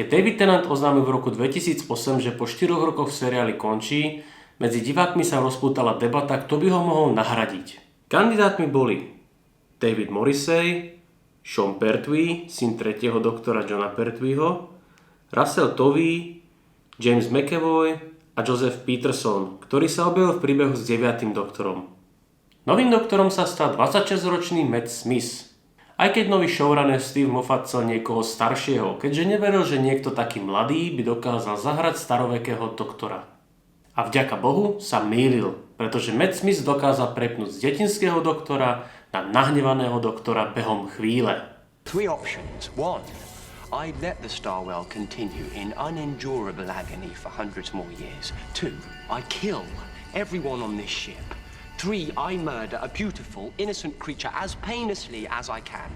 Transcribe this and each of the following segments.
David Tennant oznámil v roku 2008, že po 4 rokoch v seriáli končí, medzi divákmi sa rozpútala debata, kto by ho mohol nahradiť. Kandidátmi boli David Morrissey, Sean Pertwee, syn 3. doktora Johna Pertweeho, Russell Tovey, James McAvoy a Joseph Peterson, ktorý sa objavil v príbehu s 9. doktorom. Novým doktorom sa stal 26-ročný Matt Smith. Aj keď nový showrunner Steve Moffat chcel niekoho staršieho, keďže neveril, že niekto taký mladý by dokázal zahrať starovekého doktora. A vďaka Bohu sa mýlil, pretože Matt Smith dokázal prepnúť z detinského doktora na nahnevaného doktora behom chvíle. Three options. One, I let the Starwell continue in unendurable agony for hundreds more years. Two, I kill everyone on this ship. Three, I murder a beautiful, innocent creature as painlessly as I can.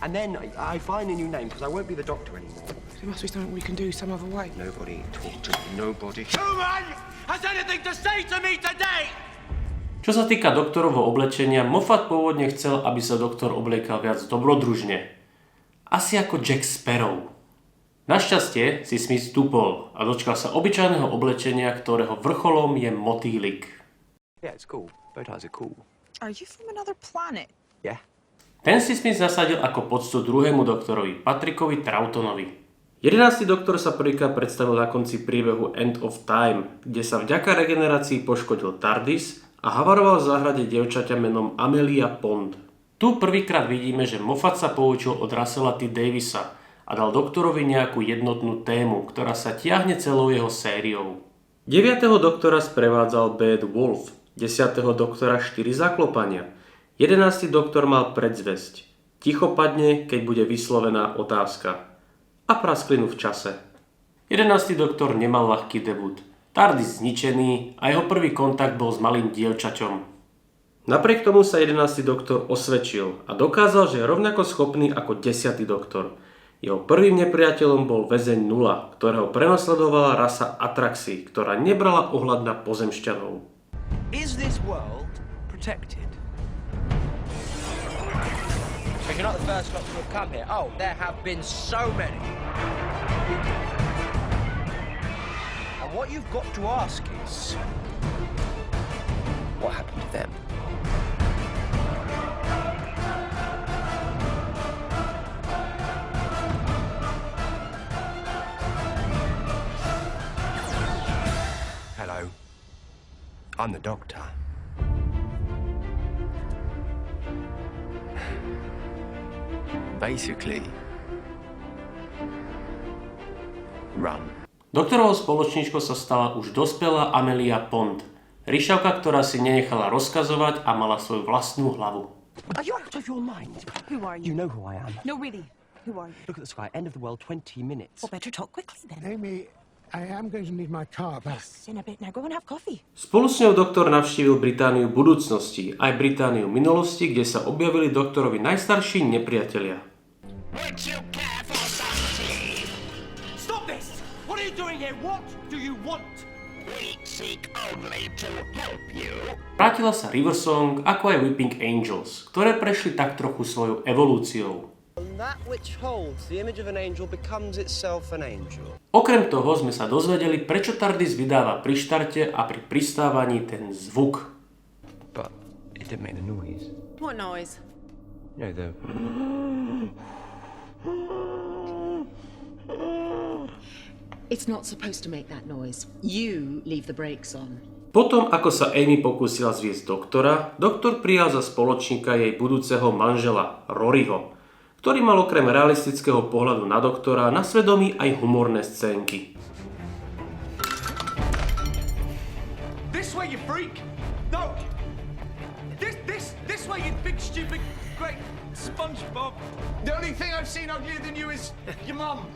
And then I find a new name, because I won't be the Doctor anymore. There must be something we can do some other way. Nobody talk to me, nobody. Human has anything to say to me today! Čo sa týka doktorovho oblečenia, Moffat pôvodne chcel, aby sa doktor obliekal viac dobrodružne. Asi ako Jack Sparrow. Našťastie si Smith stúpol a dočkal sa obyčajného oblečenia, ktorého vrcholom je motýlik. Yeah, it's cool. Bow ties are cool. Are you from another planet? Yeah. Ten si Smith zasadil ako poctu druhému doktorovi, Patrickovi Troughtonovi. 11. doktor sa prvýkrát predstavil na konci príbehu End of Time, kde sa vďaka regenerácii poškodil TARDIS a havaroval v záhrade dievčaťa menom Amelia Pond. Tu prvýkrát vidíme, že Moffat sa poučil od Russella T. Davisa a dal doktorovi nejakú jednotnú tému, ktorá sa tiahne celou jeho sériou. 9. doktora sprevádzal Bad Wolf, 10. doktora 4 zaklopania. 11. doktor mal predzvesť. Ticho padne, keď bude vyslovená otázka. A prasklinu v čase. 11. doktor nemal ľahký debut. TARDIS zničený a jeho prvý kontakt bol s malým dievčaťom. Napriek tomu sa 11. doktor osvedčil a dokázal, že je rovnako schopný ako 10. doktor. Jeho prvým nepriateľom bol väzeň 0, ktorého prenasledovala rasa Atraxi, ktorá nebrala ohľad na pozemšťanov. Is this world protected? So you're not the first lot to have come here. Oh, there have been so many. And what you've got to ask is, what happened to them? Hello. I'm the Doctor. Basically, run. Doktorovou spoločníčkou sa stala už dospelá Amelia Pond. Ryšavka, ktorá si nenechala rozkazovať a mala svoju vlastnú hlavu. Are you out of your mind? Who are you? You know who I am. No, really. Who are you? Look at the sky. End of the world, 20 minutes. Well, better talk quickly then. Amy, I am going to need my car back. Yes, in a bit. Now go and have coffee. Spolu s ňou doktor navštívil Britániu budúcnosti, aj Britániu minulosti, kde sa objavili doktorovi najstarší nepriatelia. Would you care for some tea? Stop this! What are you doing here? What do you want? We seek only to help you. Vrátila sa Riversong, ako aj Weeping Angels, ktoré prešli tak trochu svojou evolúciou. That which holds the image of an angel becomes itself an angel. Okrem toho sme sa dozvedeli, prečo TARDIS vydáva pri štarte a pri pristávaní ten zvuk. But it didn't make the noise. What noise? No, the... It's not supposed to make that noise. You leave the brakes on. Potom, ako sa Amy pokúsila zviesť doktora, doktor prijal za spoločníka jej budúceho manžela, Roryho, ktorý mal okrem realistického pohľadu na doktora na svedomí aj humorné scénky. This way, you freak! No! This way, you big, stupid, great SpongeBob! The only thing I've seen uglier than you is your mum!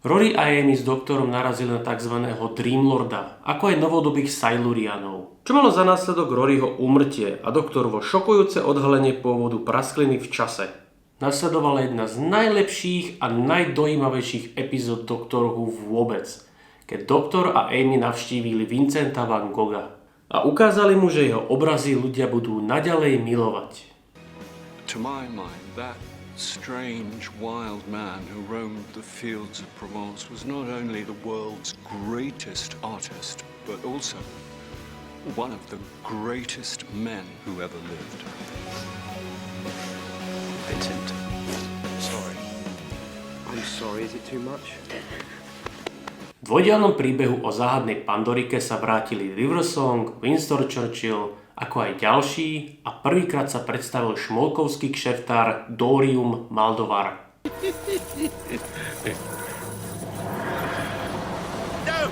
Rory a Amy s doktorom narazili na tzv. Dreamlorda, ako aj novodobých Silurianov, čo malo za následok Roryho úmrtie a doktorovo šokujúce odhalenie pôvodu praskliny v čase. Nasledovala jedna z najlepších a najdojímavejších epizód Doctor Who vôbec, keď doktor a Amy navštívili Vincenta van Gogha a ukázali mu, že jeho obrazy ľudia budú naďalej milovať. To my mind, that strange, wild man who roamed the fields of Provence was not only the world's greatest artist, but also one of the greatest men who ever lived. Vincent, sorry. I'm sorry, is it too much? V dvojdielnom príbehu o záhadnej Pandorike sa vrátili River Song, Winston Churchill, ako aj ďalší a prvýkrát sa predstavil šmolkovský kšeftár Dorium Maldovar. No!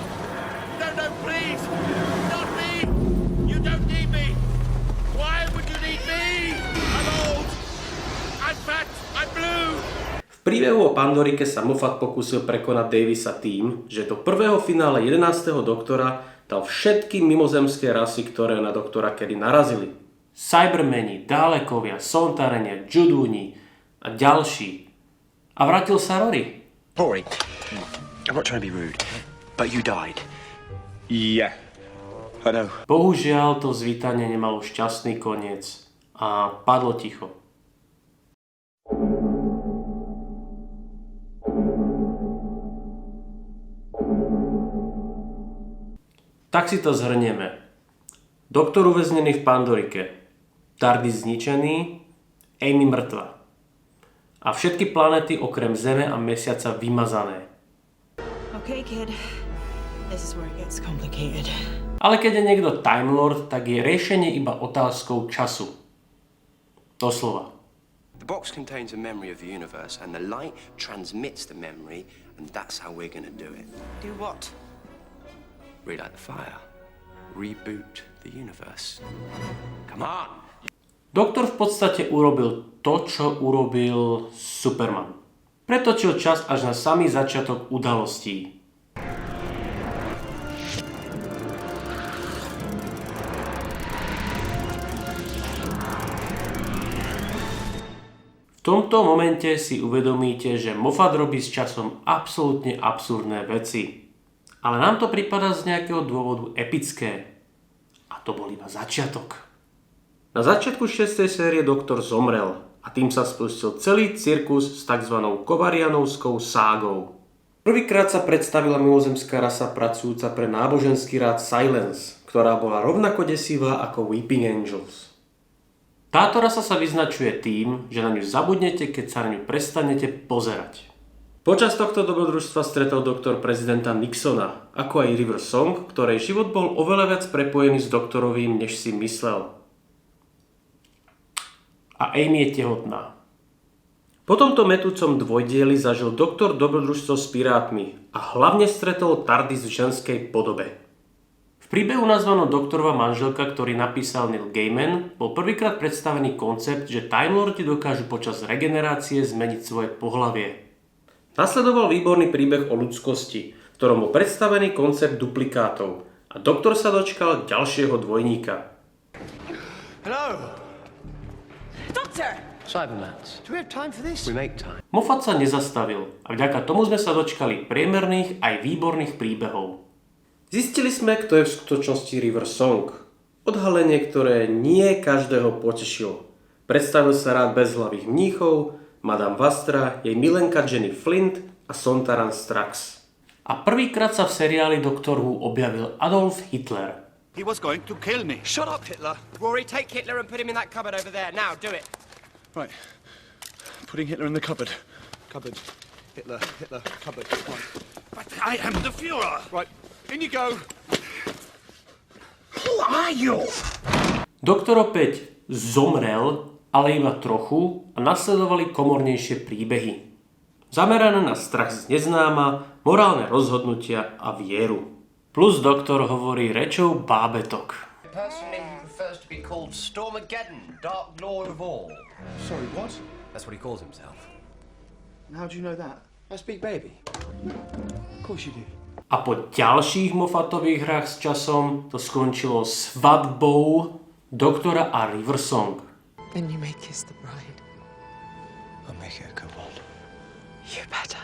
No, no, please! Not me! You don't need me! Why would you need me? I'm old! I'm fat! I'm blue! V príbehu o Pandorike sa Moffat pokúsil prekonať Davisa tým, že do prvého finále 11. doktora dal všetky mimozemské rasy, ktoré na doktora kedy narazili. Cybermeni, Dálekovia, Sontarenia, Judúni a ďalší. A vrátil sa Rory. Rory, I'm not trying to be rude, but you died. Yeah, I know. Bohužiaľ to zvítanie nemalo šťastný koniec a padlo ticho. Tak si to zhrnieme. Doktor uväznený v Pandorike, TARDIS zničený, Amy mŕtva. A všetky planéty okrem Zeme a Mesiaca vymazané. Okay, kid. This is where it gets complicated. Ale keď je niekto Time Lord, tak je riešenie iba otázkou času. Doslova. The box contains a memory of the universe, and the light transmits the memory, and that's how we're gonna do it. Do what? Relight the fire. Reboot the universe. Come on! Doktor v podstate urobil to, čo urobil Superman. Pretočil čas až na samý začiatok udalostí. V tomto momente si uvedomíte, že Moffat robí s časom absolútne absurdné veci. Ale nám to pripadá z nejakého dôvodu epické. A to bol iba začiatok. Na začiatku 6. série doktor zomrel a tým sa spustil celý cirkus s tzv. Kovarianovskou ságou. Prvýkrát sa predstavila mimozemská rasa pracujúca pre náboženský rád Silence, ktorá bola rovnako desivá ako Weeping Angels. Táto rasa sa vyznačuje tým, že na ňu zabudnete, keď sa na ňu prestanete pozerať. Počas tohto dobrodružstva stretol doktor prezidenta Nixona, ako aj River Song, ktorej život bol oveľa viac prepojený s doktorovým, než si myslel. A Amy je tehotná. Po tomto metúcom dvojdieli zažil doktor dobrodružstvo s pirátmi a hlavne stretol TARDIS v ženskej podobe. V príbehu nazvanom Doktorova manželka, ktorý napísal Neil Gaiman, bol prvýkrát predstavený koncept, že Time Lordi dokážu počas regenerácie zmeniť svoje pohlavie. Nasledoval výborný príbeh o ľudskosti, v ktorom bol predstavený koncept duplikátov a doktor sa dočkal ďalšieho dvojníka. Hello! Doctor! Cybermans. Do we have time for this? We make time. Moffat sa nezastavil a vďaka tomu sme sa dočkali priemerných aj výborných príbehov. Zistili sme, kto je v skutočnosti River Song. Odhalenie, ktoré nie každého potešilo. Predstavil sa rád bezhlavých mníchov, Madame Vastra, jej milenka Jenny Flint a Sontaran Strax. A prvýkrát sa v seriáli Doctor Who objavil Adolf Hitler. He was going to kill me. Shut up, Hitler. Rory, take Hitler and put him in that cupboard over there. Now, do it. Right. Putting Hitler in the cupboard. Cupboard. Hitler, cupboard. Right. But I am the Führer. Right. In you go. Who are you? Doktor opäť zomrel, ale iba trochu, a nasledovali komornejšie príbehy. Zamerané na strach z neznáma, morálne rozhodnutia a vieru. Plus doktor hovorí rečou bábetok. Personally, he prefers to be called Stormageddon, Dark Lord of all. Sorry, what? That's what he calls himself. How do you know that? I speak baby. Of course you do. A po ďalších Moffatových hrách s časom to skončilo svadbou doktora a River Song. Then you may kiss the bride. I'll make it a good one. You better.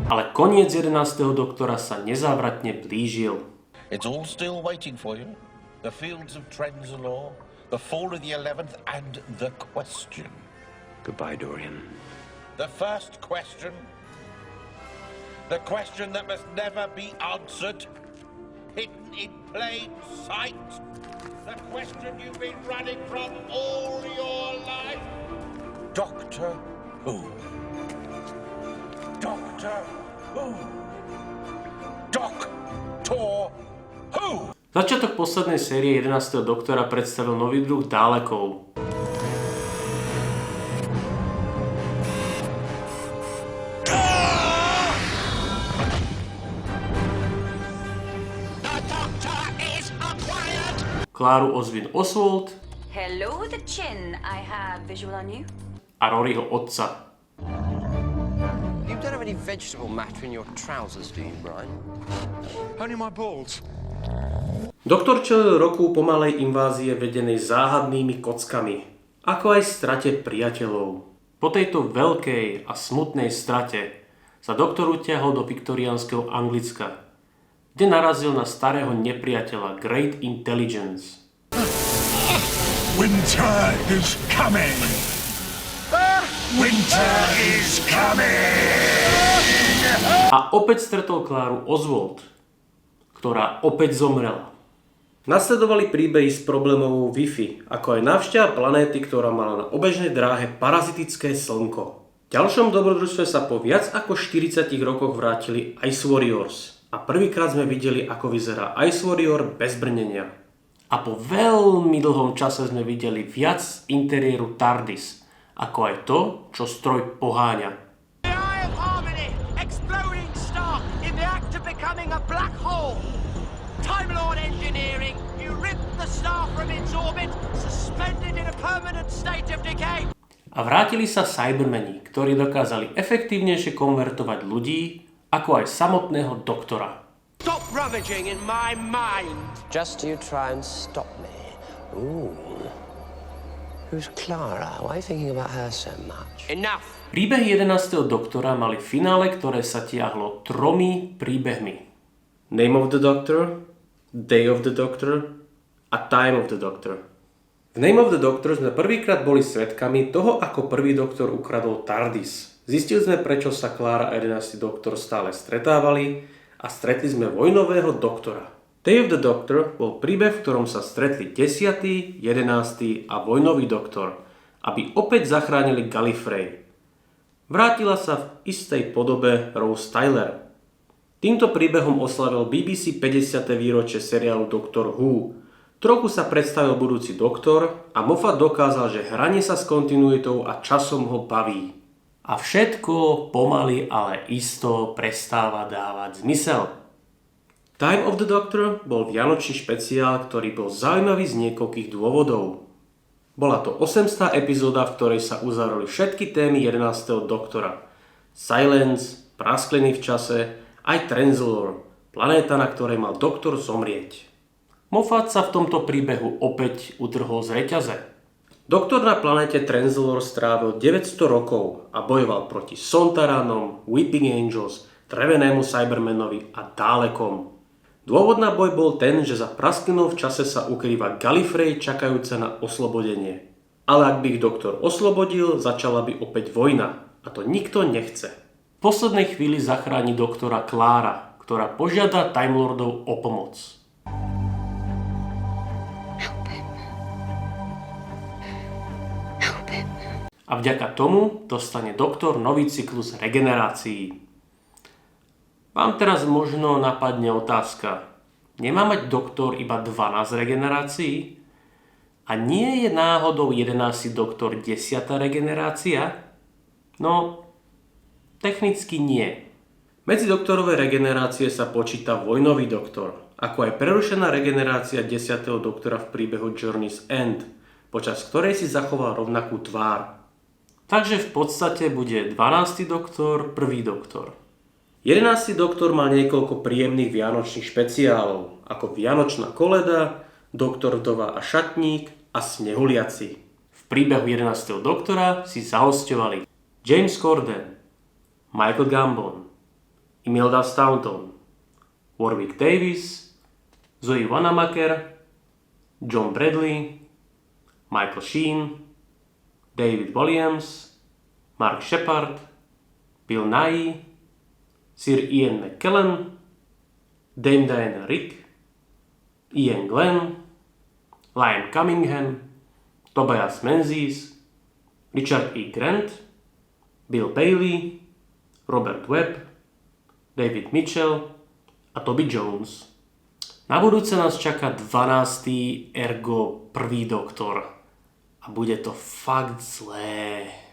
Ale koniec 11. doktora sa nezávratne blížil. It's all still waiting for you. The fields of Trenzalore, the fall of the 11th, and the question. Goodbye, Dorian. The first question, the question that must never be answered, hidden in plain sight, the question you've been running from all your life. Doctor Who. Doctor Who. Doctor Who. Začiatok poslednej série 11. doktora predstavil nový druh Dalekov. Kláru Oswin Oswald. Hello, the chin. I have visual on you. A Roryho otca. You don't have any vegetable matter in your trousers, do you, Brian? Only my balls. Doktor čelil roku pomalej invázie vedenej záhadnými kockami, ako aj strate priateľov. Po tejto veľkej a smutnej strate sa doktor utiahol do viktoriánskeho Anglicka, kde narazil na starého nepriateľa Great Intelligence. Winter is coming. Winter is coming. A opäť stretol Kláru Oswald, ktorá opäť zomrela. Nasledovali príbehy s problémovou Wi-Fi, ako aj návšteva planéty, ktorá mala na obežnej dráhe parazitické slnko. V ďalšom dobrodružstve sa po viac ako 40 rokoch vrátili Ice Warriors a prvýkrát sme videli, ako vyzerá Ice Warrior bez brnenia. A po veľmi dlhom čase sme videli viac interiéru TARDIS, ako aj to, čo stroj poháňa. The Eye of Harmony, exploding star in the act of becoming a black hole. Time Lord engineering, you ripped the star from its orbit, suspended in a permanent state of decay. A vrátili sa Cybermeni, ktorí dokázali efektívnejšie konvertovať ľudí, ako aj samotného doktora. Stop rummaging in my mind. Just you try and stop me. Ooh. Who's Clara? Why are you thinking about her so much? Enough. Príbehy 11. doktora mali finále, ktoré sa tiahlo 3 príbehmi. Name of the Doctor, Day of the Doctor a Time of the Doctor. V Name of the Doctor sme prvýkrát boli svedkami toho, ako prvý doktor ukradol TARDIS. Zistili sme, prečo sa Clara a 11. doktor stále stretávali a stretli sme vojnového doktora. Day of the Doctor bol príbeh, v ktorom sa stretli 10., 11. a vojnový doktor, aby opäť zachránili Gallifrey. Vrátila sa v istej podobe Rose Tyler. Týmto príbehom oslavil BBC 50. výročie seriálu Doctor Who. Trochu sa predstavil budúci doktor a Moffat dokázal, že hranie sa s kontinuitou a časom ho baví. A všetko pomaly, ale isto prestáva dávať zmysel. Time of the Doctor bol vianočný špeciál, ktorý bol zaujímavý z niekoľkých dôvodov. Bola to 800. epizóda, v ktorej sa uzavreli všetky témy 11. doktora. Silence, Prasklený v čase, aj Trenzalore, planéta, na ktorej mal doktor zomrieť. Moffat sa v tomto príbehu opäť utrhol z reťaze. Doktor na planéte Trenzalore strávil 900 rokov a bojoval proti Sontaránom, Weeping Angels, drevenému Cybermanovi a Dalekom. Dôvod na boj bol ten, že za prasklinou v čase sa ukrýva Gallifrey čakajúce na oslobodenie. Ale ak by ich doktor oslobodil, začala by opäť vojna a to nikto nechce. V poslednej chvíli zachráni doktora Clara, ktorá požiada Time Lordov o pomoc. A vďaka tomu dostane doktor nový cyklus regenerácií. Vám teraz možno napadne otázka. Nemá mať doktor iba 12 regenerácií? A nie je náhodou 11. doktor 10. regenerácia? No, technicky nie. Medzi doktorové regenerácie sa počíta vojnový doktor, ako aj prerušená regenerácia 10. doktora v príbehu Journey's End, počas ktorej si zachoval rovnakú tvár. Takže v podstate bude 12. doktor, 1. doktor. 11. doktor mal niekoľko príjemných vianočných špeciálov, ako Vianočná koleda, Doktor Vdova a šatník a Snehuliaci. V príbehu 11. doktora si zahosťovali James Corden, Michael Gambon, Imelda Staunton, Warwick Davis, Zoe Wanamaker, John Bradley, Michael Sheen, David Williams Mark Shepard, Bill Nighy, Sir Ian McKellen, Dame Diana Rick, Ian Glenn, Liam Cunningham, Tobias Menzies, Richard E. Grant, Bill Bailey, Robert Webb, David Mitchell a Toby Jones. Na budúce nás čaká 12. ergo prvý doktor. A bude to fakt zlé.